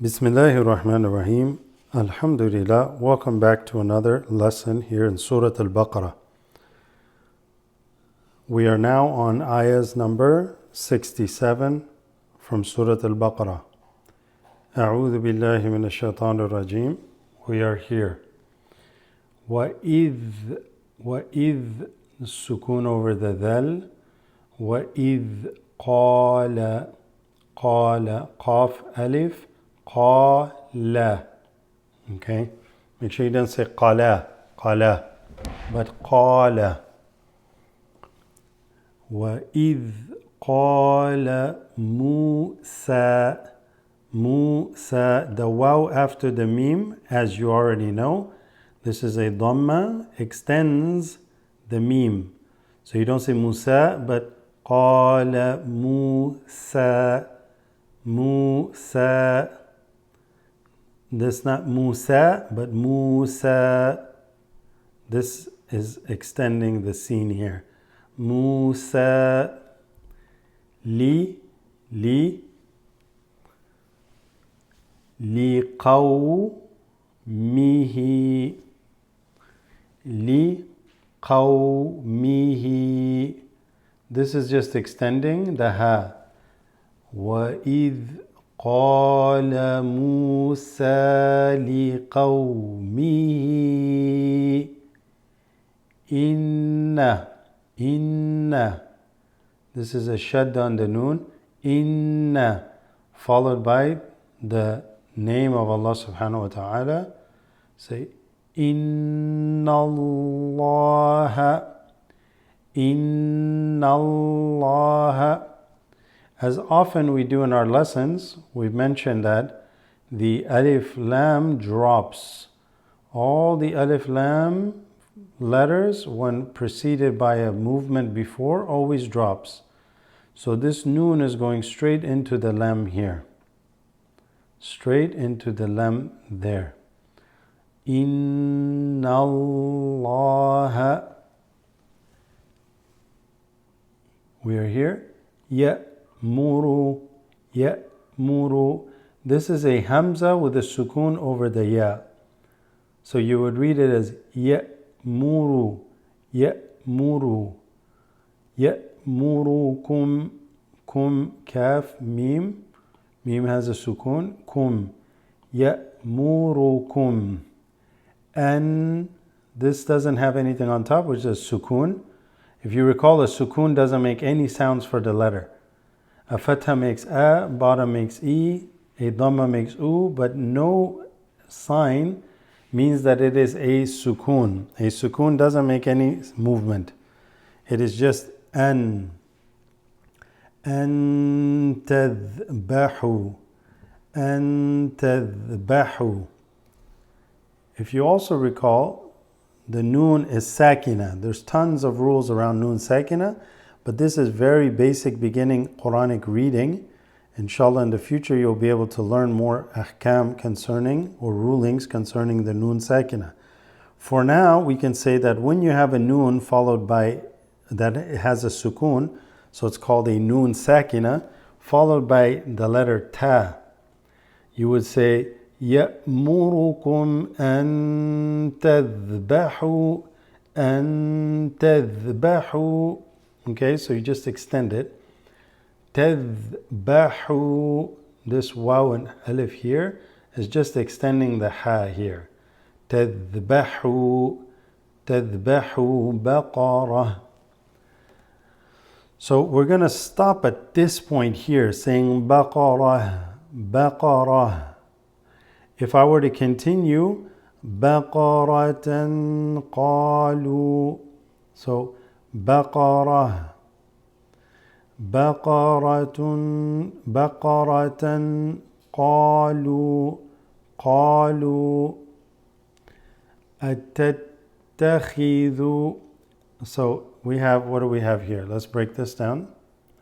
Bismillahir Rahmanir Rahim. Alhamdulillah. Welcome back to another lesson here in Surat al-Baqarah. We are now on ayahs number 67 from Surat al-Baqarah. A'udhu billahi minash shaitanir rajim. We are here. وَإِذْ Sukun over the dhal. وَإِذْ قَالَ Qaf alif قَالَ. Okay? Make sure you don't say قَالَ but قَالَ. وَإِذْ قَالَ Musa, the waw after the mim, as you already know, this is a dhamma, extends the mim. So you don't say Musa, but قَالَ Musa. This not Musa, but Musa. This is extending the scene here. Musa. Liqawmihi. Liqawmihi. This is just extending the ha. وَإِذْ قَالَ مُوسَى لِقَوْمِهِ Inna. This is a shadda on the noon. Inna, followed by the name of Allah subhanahu wa ta'ala. Say Inna Allah. As often we do in our lessons, we've mentioned that the alif lam drops. All the alif lam letters, when preceded by a movement before, always drops. So this noon is going straight into the lam here. Straight into the lam there. Inna Allah. We are here. Ya'muru. This is a hamza with a sukoon over the ya. So you would read it as Ya'muru. Ya'murukum. Kum, kaf, mim. Mim has a sukoon. Kum. Ya'murukum. And this doesn't have anything on top, which is sukoon. If you recall, a sukoon doesn't make any sounds for the letter. A fatha makes a, bottom makes e, a dhamma makes u, but no sign means that it is a sukoon. A sukoon doesn't make any movement. It is just an. An tadhbahu. If you also recall, the noon is sakina. There's tons of rules around noon sakina, but this is very basic beginning Quranic reading. Inshallah, in the future you'll be able to learn more ahkam concerning or rulings concerning the noon sakina. For now, we can say that when you have a noon followed by, that it has a sukoon, so it's called a noon sakina, followed by the letter ta, you would say يَأْمُرُكُمْ أَن تَذْبَحُوا. Okay, so you just extend it. تَذْبَحُوا. This waw and alif here is just extending the ha here. تَذْبَحُوا بَقَرَةً. So we're going to stop at this point here, saying Baqarah. If I were to continue, Baqaratan qalu. So Baqaratan qalu. Attattakhidhu. So we have, what do we have here? Let's break this down.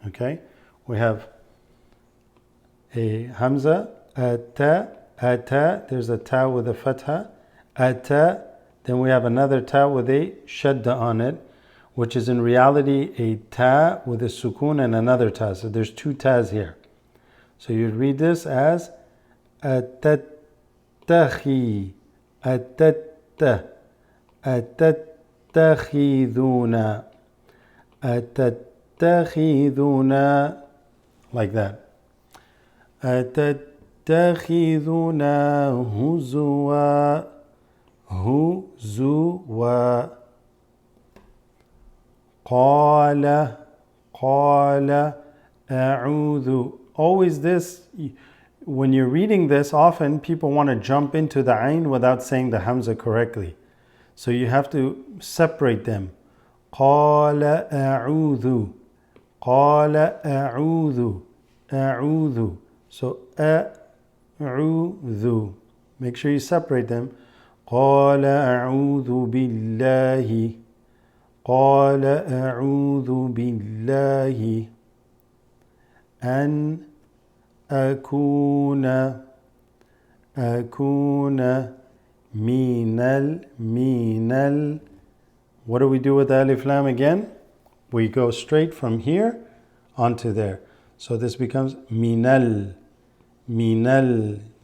Okay, we have a hamza, ata. There's a ta with a fatha. Ata. Then we have another ta with a shadda on it, which is in reality a ta with a sukoon and another ta. So there's two tas here. So you'd read this as أتتخي أتتخذون أتتخذون like that. أتتخذون هزوا هزوا قال أعوذ. Always this, when you're reading this, often people want to jump into the ayn without saying the hamza correctly. So you have to separate them. قال أعوذ أعوذ. So أعوذ. Make sure you separate them. قال أعوذ بالله قال أعوذ بالله أن أكون من What do we do with the alif lam again? We go straight from here onto there. So this becomes minal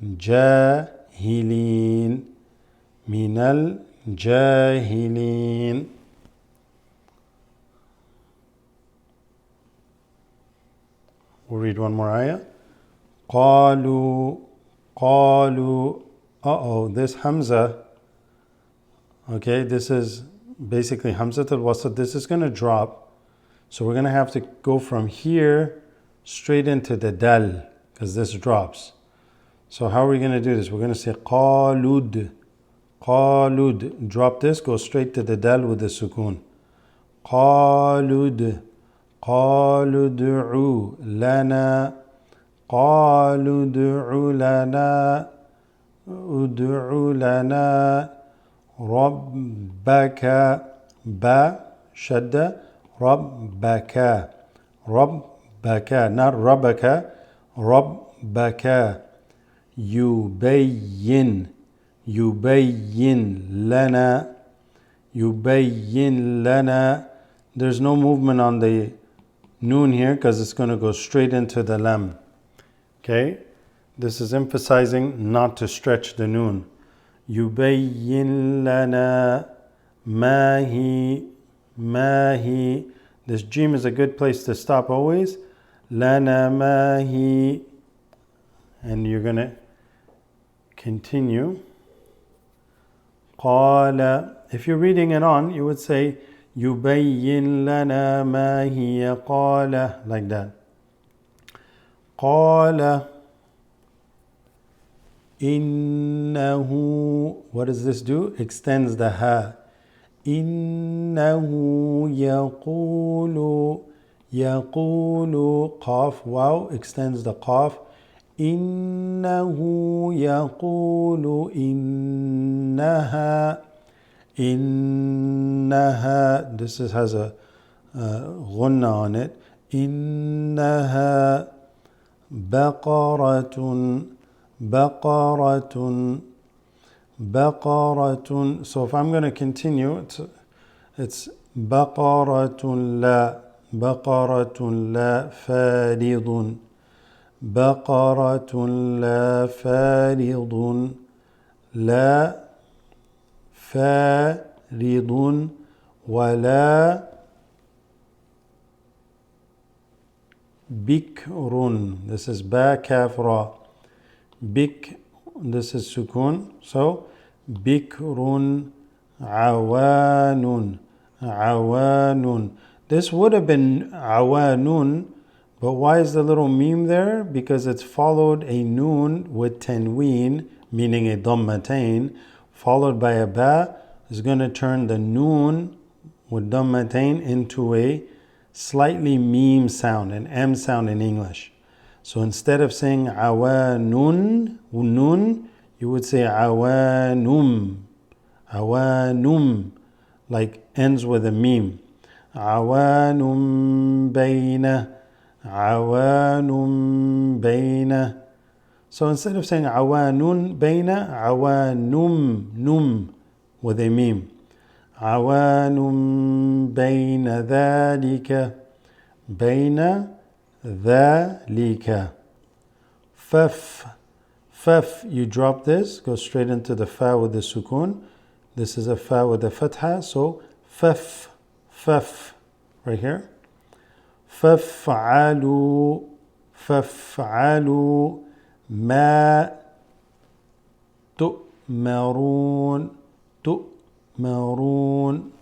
jahilin minal jahilin. We'll read one more ayah. قالوا this hamza, okay, this is basically hamzatul wasat. This is going to drop, so we're going to have to go from here straight into the dal because this drops. So how are we going to do this? We're going to say qalud, drop this, go straight to the dal with the sukoon. qalud ادعوا لنا قالوا ادع لنا ربك با شدة ربك not ربك ربك يبين لنا. There's no movement on the noon here because it's going to go straight into the lam. Okay, this is emphasizing not to stretch the noon. يبين لنا ما هي. This jim is a good place to stop always. لنا ما هي, and you're going to continue. قال, if you're reading it on, you would say يبين لنا ما هي قال, like that. قال إنه, what does this do? Extends the ha. إنه يقول قاف wow, extends the qaf. إنه يقول إنها, this has a غنة on it. إنها بقرة. So if I'm going to continue, it's بقرة لا فارض. بقرة لا فارض لا فارض ولا بكر. This is ba kaf ra. Bik, this is sukun. So bikrun awanun. This would have been awanun, but why is the little meme there? Because it's followed a noon with tanween, meaning a dhammatain, followed by a ba, is going to turn the noon with dhammatain into a slightly meme sound, an M sound in English. So instead of saying awanun, nun, you would say awanum, like ends with a meme. Awanum bayna. So instead of saying awanun bayna, awanum with a meme. Awanum bayna dhalika. Faf, you drop this, go straight into the fa with the sukoon. This is a fa with a fatha, so faf, faf, right here. فافعلوا فافعلوا ما تؤمرون تؤمرون